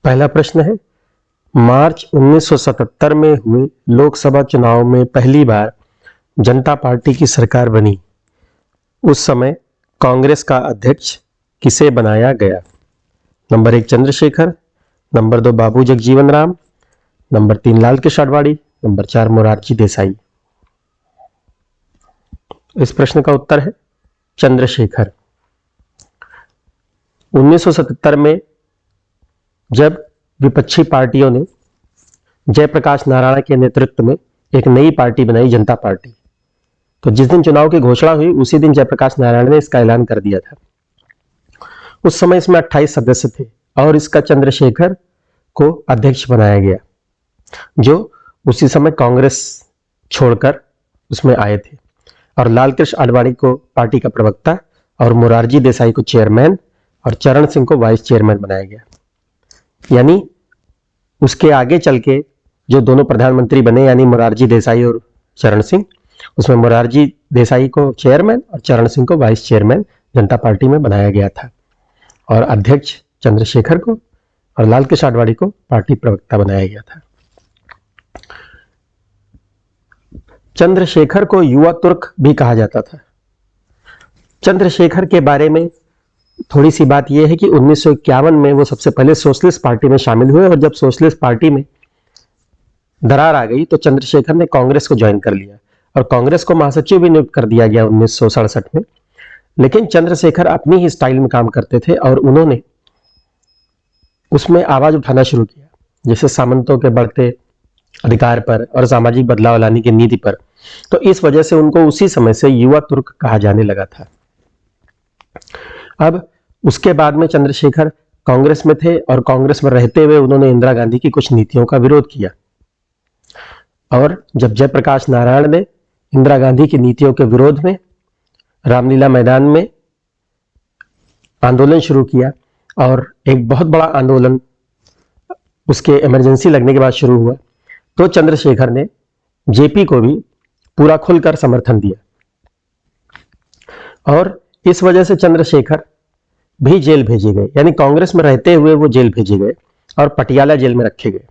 पहला प्रश्न है, मार्च 1977 में हुए लोकसभा चुनाव में पहली बार जनता पार्टी की सरकार बनी। उस समय कांग्रेस का अध्यक्ष किसे बनाया गया? नंबर 1 चंद्रशेखर, नंबर 2 बाबू जगजीवन राम, नंबर 3 लाल कृष्ण आडवाणी, नंबर 4 मोरारजी देसाई। इस प्रश्न का उत्तर है चंद्रशेखर। 1977 में जब विपक्षी पार्टियों ने जयप्रकाश नारायण के नेतृत्व में एक नई पार्टी बनाई, जनता पार्टी, तो जिस दिन चुनाव की घोषणा हुई उसी दिन जयप्रकाश नारायण ने इसका ऐलान कर दिया था। उस समय इसमें 28 सदस्य थे और इसका चंद्रशेखर को अध्यक्ष बनाया गया, जो उसी समय कांग्रेस छोड़कर उसमें आए थे, और लाल कृष्ण आडवाणी को पार्टी का प्रवक्ता और मोरारजी देसाई को चेयरमैन और चरण सिंह को वाइस चेयरमैन बनाया गया। यानी उसके आगे चल के जो दोनों प्रधानमंत्री बने, यानी मोरारजी देसाई और चरण सिंह, उसमें मोरारजी देसाई को चेयरमैन और चरण सिंह को वाइस चेयरमैन जनता पार्टी में बनाया गया था, और अध्यक्ष चंद्रशेखर को और लाल कृष्ण आडवाणी को पार्टी प्रवक्ता बनाया गया था। चंद्रशेखर को युवा तुर्क भी कहा जाता था। चंद्रशेखर के बारे में थोड़ी सी बात यह है कि 1951 में वो सबसे पहले सोशलिस्ट पार्टी में शामिल हुए, और जब सोशलिस्ट पार्टी में दरार आ गई तो चंद्रशेखर ने कांग्रेस को ज्वाइन कर लिया और कांग्रेस को महासचिव भी नियुक्त कर दिया गया 1967 में। लेकिन चंद्रशेखर अपनी ही स्टाइल में काम करते थे और उन्होंने उसमें आवाज उठाना शुरू किया, जैसे सामंतों के बढ़ते अधिकार पर और सामाजिक बदलाव लाने की नीति पर। तो इस वजह से उनको उसी समय से युवा तुर्क कहा जाने लगा था। अब उसके बाद में चंद्रशेखर कांग्रेस में थे और कांग्रेस में रहते हुए उन्होंने इंदिरा गांधी की कुछ नीतियों का विरोध किया, और जब जयप्रकाश नारायण ने इंदिरा गांधी की नीतियों के विरोध में रामलीला मैदान में आंदोलन शुरू किया, और एक बहुत बड़ा आंदोलन उसके इमरजेंसी लगने के बाद शुरू हुआ, तो चंद्रशेखर ने जेपी को भी पूरा खुलकर समर्थन दिया, और इस वजह से चंद्रशेखर भी जेल भेजे गए। यानी कांग्रेस में रहते हुए वो जेल भेजे गए और पटियाला जेल में रखे गए।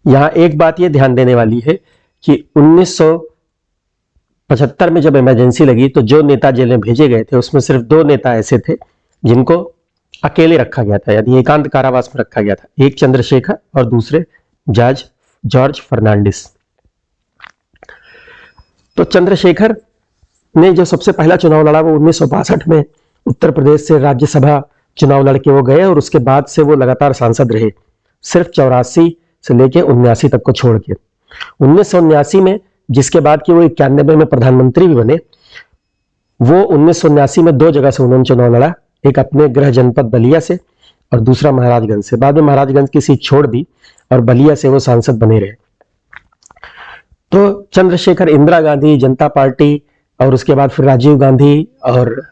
यहां एक बात ये ध्यान देने वाली है कि 1975 में जब इमरजेंसी लगी तो जो नेता जेल में भेजे गए थे उसमें सिर्फ 2 नेता ऐसे थे जिनको अकेले रखा गया था, यानी एकांत कारावास में रखा गया था। एक चंद्रशेखर और दूसरे जॉर्ज फर्नांडिस। तो चंद्रशेखर ने जो सबसे पहला चुनाव लड़ा वो 1962 में उत्तर प्रदेश से राज्यसभा चुनाव लड़के वो गए, और उसके बाद से वो लगातार सांसद रहे, सिर्फ 84 से लेके 79 तक को छोड़ के। 1979 में, जिसके बाद कि वो 91 में प्रधानमंत्री भी बने, वो 1979 में 2 जगह से उन्होंने चुनाव लड़ा, एक अपने गृह जनपद बलिया से और दूसरा महाराजगंज से। बाद में महाराजगंज की सीट छोड़ दी और बलिया से वो सांसद बने रहे। तो चंद्रशेखर इंदिरा गांधी, जनता पार्टी और उसके बाद फिर राजीव गांधी और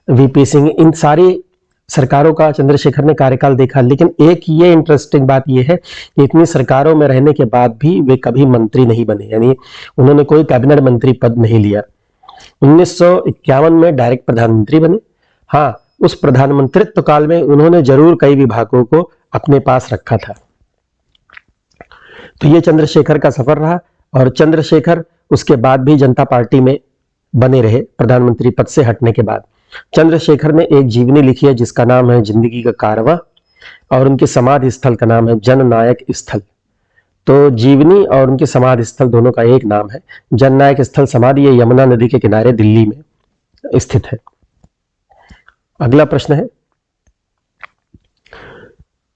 वीपी सिंह, इन सारी सरकारों का चंद्रशेखर ने कार्यकाल देखा। लेकिन एक ये इंटरेस्टिंग बात ये है कि इतनी सरकारों में रहने के बाद भी वे कभी मंत्री नहीं बने, यानी उन्होंने कोई कैबिनेट मंत्री पद नहीं लिया। 1951 में डायरेक्ट प्रधानमंत्री बने। हाँ, उस प्रधानमंत्रित्व काल में उन्होंने जरूर कई विभागों को अपने पास रखा था। तो ये चंद्रशेखर का सफर रहा, और चंद्रशेखर उसके बाद भी जनता पार्टी में बने रहे प्रधानमंत्री पद से हटने के बाद। चंद्रशेखर ने एक जीवनी लिखी है जिसका नाम है जिंदगी का कारवां, और उनके समाधि स्थल का नाम है जननायक स्थल। तो जीवनी और उनके समाधि स्थल दोनों का एक नाम है। जननायक स्थल समाधि ये यमुना नदी के किनारे दिल्ली में स्थित है। अगला प्रश्न है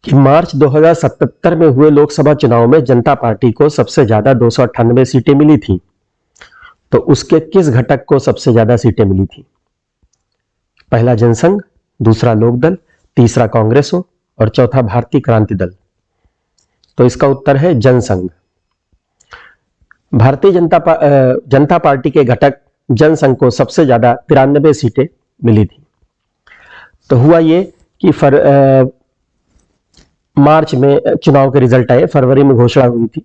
कि मार्च 2077 में हुए लोकसभा चुनाव में जनता पार्टी को सबसे ज्यादा 298 सीटें मिली थी, तो उसके किस घटक को सबसे ज्यादा सीटें मिली थी? पहला जनसंघ, दूसरा लोकदल, तीसरा कांग्रेस हो और चौथा भारतीय क्रांति दल। तो इसका उत्तर है जनसंघ। भारतीय जनता पार्टी के घटक जनसंघ को सबसे ज्यादा 93 सीटें मिली थी। तो हुआ ये कि मार्च में चुनाव के रिजल्ट आए, फरवरी में घोषणा हुई थी,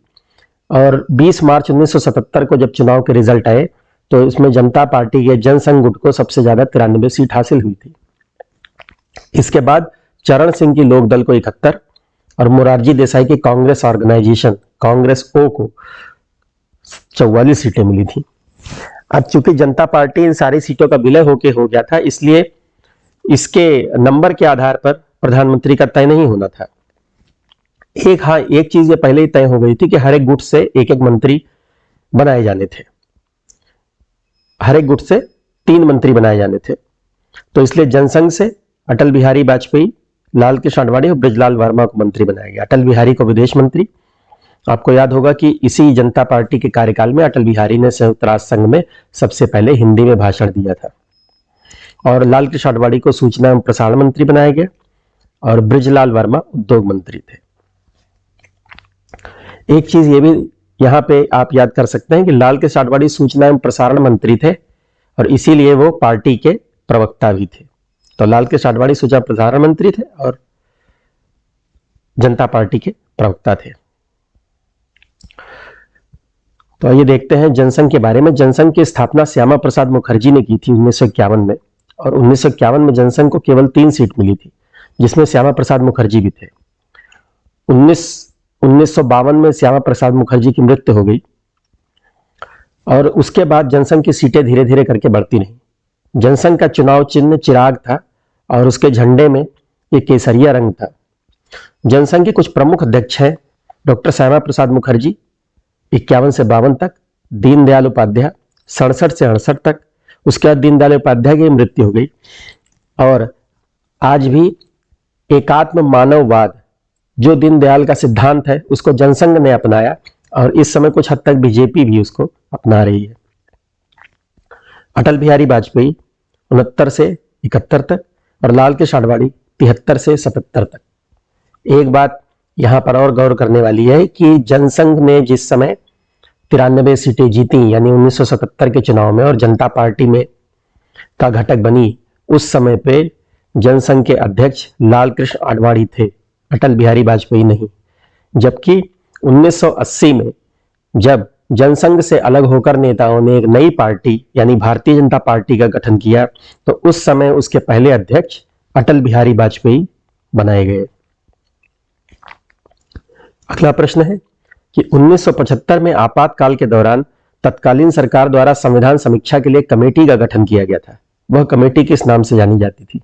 और 20 मार्च 1977 को जब चुनाव के रिजल्ट आए तो इसमें जनता पार्टी के जनसंघ गुट को सबसे ज्यादा 93 सीट हासिल हुई थी। इसके बाद चरण सिंह की लोकदल को 71 और मोरारजी देसाई की कांग्रेस ऑर्गेनाइजेशन कांग्रेस ओ को 44 सीटें मिली थी। अब चूंकि जनता पार्टी इन सारी सीटों का विलय होके हो गया था, इसलिए इसके नंबर के आधार पर प्रधानमंत्री का तय नहीं होना था। एक चीज ये पहले ही तय हो गई थी कि हर एक गुट से एक एक मंत्री बनाए जाने थे, हर एक गुट से 3 मंत्री बनाए जाने थे। तो इसलिए जनसंघ से अटल बिहारी वाजपेयी, लाल कृष्ण आडवाणी और ब्रजलाल वर्मा को मंत्री बनाया गया। अटल बिहारी को विदेश मंत्री। आपको याद होगा कि इसी जनता पार्टी के कार्यकाल में अटल बिहारी ने संयुक्त राष्ट्र संघ में सबसे पहले हिंदी में भाषण दिया था। और लाल कृष्ण आडवाणी को सूचना एवं प्रसारण मंत्री बनाया गया और ब्रजलाल वर्मा उद्योग मंत्री थे। एक चीज ये भी यहां पे आप याद कर सकते हैं कि लाल कृष्ण आडवाणी सूचना एवं प्रसारण मंत्री थे और इसीलिए वो पार्टी के प्रवक्ता भी थे। तो लाल कृष्ण आडवाणी सूचना प्रसारण मंत्री थे और जनता पार्टी के प्रवक्ता थे। तो ये देखते हैं जनसंघ के बारे में। जनसंघ की स्थापना श्यामा प्रसाद मुखर्जी ने की थी 1951 में और 1951 में जनसंघ को केवल 3 सीट मिली थी, जिसमें श्यामा प्रसाद मुखर्जी भी थे। 1952 में श्यामा प्रसाद मुखर्जी की मृत्यु हो गई और उसके बाद जनसंघ की सीटें धीरे धीरे करके बढ़ती रहीं। जनसंघ का चुनाव चिन्ह चिराग था और उसके झंडे में एक केसरिया रंग था। जनसंघ के कुछ प्रमुख अध्यक्ष हैं डॉक्टर श्यामा प्रसाद मुखर्जी 51 से 52 तक, दीनदयाल उपाध्याय 67 से 68 तक, उसके बाद दीनदयाल उपाध्याय की मृत्यु हो गई। और आज भी एकात्म मानववाद जो दीनदयाल का सिद्धांत है उसको जनसंघ ने अपनाया और इस समय कुछ हद तक बीजेपी भी उसको अपना रही है। अटल बिहारी वाजपेयी 69 से 71 तक और लाल कृष्ण आडवाणी 73 से 77 तक। एक बात यहां पर और गौर करने वाली है कि जनसंघ ने जिस समय 93 सीटें जीती यानी 1977 के चुनाव में और जनता पार्टी में का घटक बनी, उस समय पे जनसंघ के अध्यक्ष लाल कृष्ण आडवाणी थे, अटल बिहारी वाजपेयी नहीं। जबकि 1980 में जब जनसंघ से अलग होकर नेताओं ने एक नई पार्टी यानी भारतीय जनता पार्टी का गठन किया तो उस समय उसके पहले अध्यक्ष अटल बिहारी वाजपेयी बनाए गए। अगला प्रश्न है कि 1975 में आपातकाल के दौरान तत्कालीन सरकार द्वारा संविधान समीक्षा के लिए कमेटी का गठन किया गया था। वह कमेटी किस नाम से जानी जाती थी?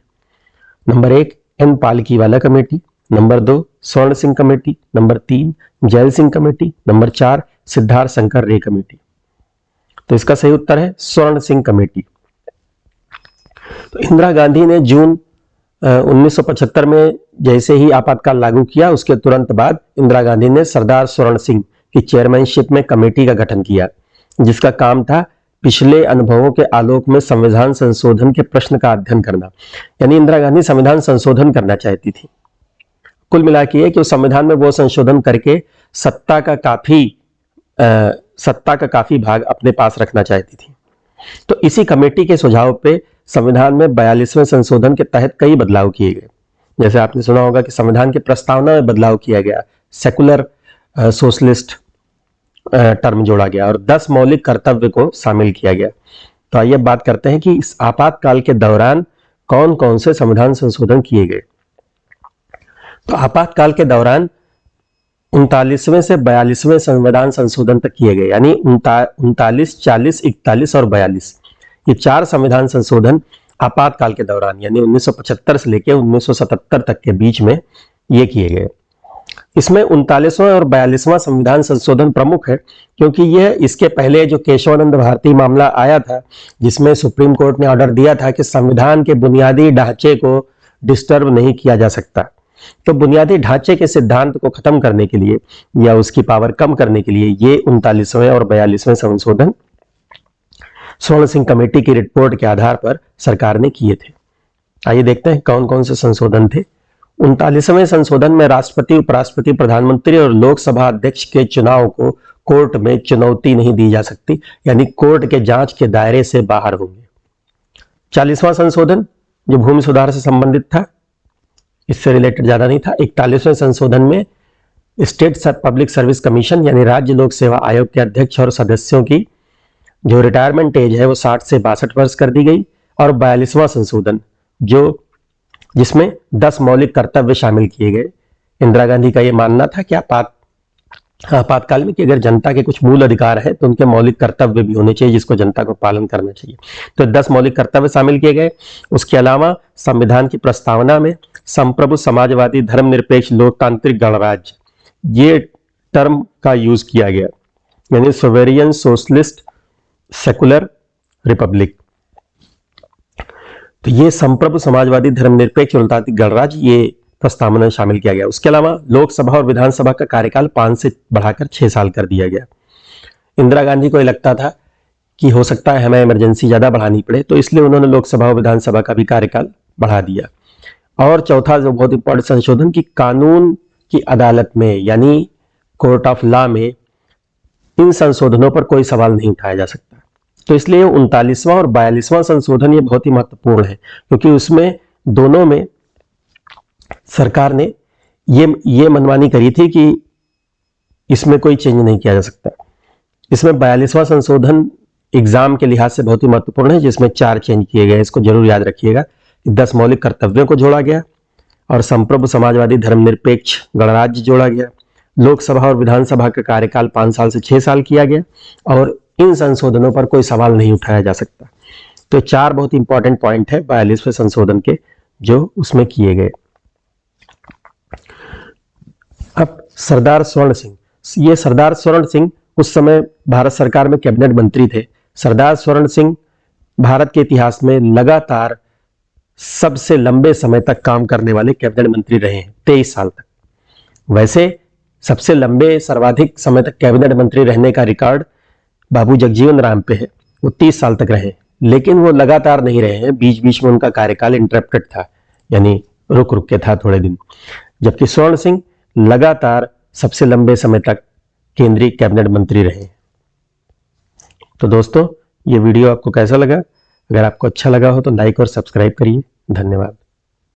Number 1 N Palkhivala committee, number 2 Swaran Singh committee, number 3 Zail Singh committee, number 4 Siddhartha Shankar Ray committee. तो इसका सही उत्तर है स्वर्ण सिंह कमेटी। तो इंदिरा गांधी ने जून 1975 में जैसे ही आपातकाल लागू किया उसके तुरंत बाद इंदिरा गांधी ने सरदार स्वर्ण सिंह की चेयरमैनशिप में कमेटी का गठन किया, जिसका काम था पिछले अनुभवों के आलोक में संविधान संशोधन के प्रश्न का अध्ययन करना। यानी इंदिरा गांधी संविधान संशोधन करना चाहती थी। कुल मिला के कि उस संविधान में वो संशोधन करके सत्ता का काफी भाग अपने पास रखना चाहती थी। तो इसी कमेटी के सुझाव पे संविधान में 42वें संशोधन के तहत कई बदलाव किए गए। जैसे आपने सुना होगा कि संविधान की प्रस्तावना में बदलाव किया गया, सेकुलर सोशलिस्ट टर्म जोड़ा गया और 10 मौलिक कर्तव्य को शामिल किया गया। तो आइए बात करते हैं कि इस आपातकाल के दौरान कौन कौन से संविधान संशोधन किए गए। तो आपातकाल के दौरान 39वें से 42वें संविधान संशोधन तक किए गए, यानी 39, 40, 41 और 42 ये 4 संविधान संशोधन आपातकाल के दौरान यानी 1975 से लेकर 1977 तक के बीच में ये किए गए। इसमें 39वां और 42वां संविधान संशोधन प्रमुख है क्योंकि यह इसके पहले जो केशवानंद भारती मामला आया था जिसमें सुप्रीम कोर्ट ने ऑर्डर दिया था कि संविधान के बुनियादी ढांचे को डिस्टर्ब नहीं किया जा सकता। तो बुनियादी ढांचे के सिद्धांत को खत्म करने के लिए या उसकी पावर कम करने के लिए ये 39वें और 42वें संशोधन स्वर्ण सिंह कमेटी की रिपोर्ट के आधार पर सरकार ने किए थे। आइए देखते हैं कौन कौन से संशोधन थे। 39वें संशोधन में राष्ट्रपति, उपराष्ट्रपति, प्रधानमंत्री और लोकसभा अध्यक्ष के चुनाव को कोर्ट में चुनौती नहीं दी जा सकती, यानी कोर्ट के जांच के दायरे से बाहर होंगे। 40वां संशोधन जो भूमि सुधार से संबंधित था, इससे रिलेटेड ज्यादा नहीं था। 41वें संशोधन में स्टेट पब्लिक सर्विस कमीशन यानी राज्य लोक सेवा आयोग के अध्यक्ष और सदस्यों की जो रिटायरमेंट एज है वो 60 से 62 वर्ष कर दी गई। और 42वां संशोधन जो जिसमें 10 मौलिक कर्तव्य शामिल किए गए। इंदिरा गांधी का यह मानना था कि आपातकाल में कि अगर जनता के कुछ मूल अधिकार है तो उनके मौलिक कर्तव्य भी होने चाहिए जिसको जनता को पालन करना चाहिए। तो 10 मौलिक कर्तव्य शामिल किए गए। उसके अलावा संविधान की प्रस्तावना में संप्रभु, समाजवादी, धर्मनिरपेक्ष, लोकतांत्रिक गणराज्य ये टर्म का यूज किया गया, यानी सोवेरियन, सोशलिस्ट, सेकुलर, रिपब्लिक। तो ये संप्रभु, समाजवादी, धर्मनिरपेक्ष, लोकतांत्रिक गणराज्य ये प्रस्तावना में शामिल किया गया। उसके अलावा लोकसभा और विधानसभा का कार्यकाल 5 से बढ़ाकर 6 साल कर दिया गया। इंदिरा गांधी को यह लगता था कि हो सकता है हमें इमरजेंसी ज्यादा बढ़ानी पड़े, तो इसलिए उन्होंने लोकसभा और विधानसभा का भी कार्यकाल बढ़ा दिया। और चौथा जो बहुत इंपॉर्टेंट संशोधन की कानून की अदालत में यानी कोर्ट ऑफ लॉ में इन संशोधनों पर कोई सवाल नहीं उठाया जा सकता। तो इसलिए 39वां और 42वां संशोधन ये बहुत ही महत्वपूर्ण है, क्योंकि उसमें दोनों में सरकार ने ये मनमानी करी थी कि इसमें कोई चेंज नहीं किया जा सकता। इसमें 42वां संशोधन एग्जाम के लिहाज से बहुत ही महत्वपूर्ण है, जिसमें 4 चेंज किए गए। इसको जरूर याद रखिएगा। 10 मौलिक कर्तव्यों को जोड़ा गया और संप्रभु, समाजवादी, धर्मनिरपेक्ष गणराज्य जोड़ा गया। लोकसभा और विधानसभा का कार्यकाल 5 साल से 6 साल किया गया और इन संशोधनों पर कोई सवाल नहीं उठाया जा सकता। तो 4 बहुत इंपॉर्टेंट पॉइंट है 42वें संशोधन के जो उसमें किए गए। अब सरदार स्वर्ण सिंह, ये सरदार स्वर्ण सिंह उस समय भारत सरकार में कैबिनेट मंत्री थे। सरदार स्वर्ण सिंह भारत के इतिहास में लगातार सबसे लंबे समय तक काम करने वाले कैबिनेट मंत्री रहे हैं, 23 साल तक। वैसे सबसे लंबे सर्वाधिक समय तक कैबिनेट मंत्री रहने का रिकॉर्ड बाबू जगजीवन राम पे है, वो 30 साल तक रहे, लेकिन वो लगातार नहीं रहे हैं। बीच बीच में उनका कार्यकाल इंटरप्टेड था, यानी रुक रुक के था थोड़े दिन। जबकि स्वर्ण सिंह लगातार सबसे लंबे समय तक केंद्रीय कैबिनेट मंत्री रहे। तो दोस्तों, ये वीडियो आपको कैसा लगा? अगर आपको अच्छा लगा हो तो लाइक और सब्सक्राइब करिए। धन्यवाद।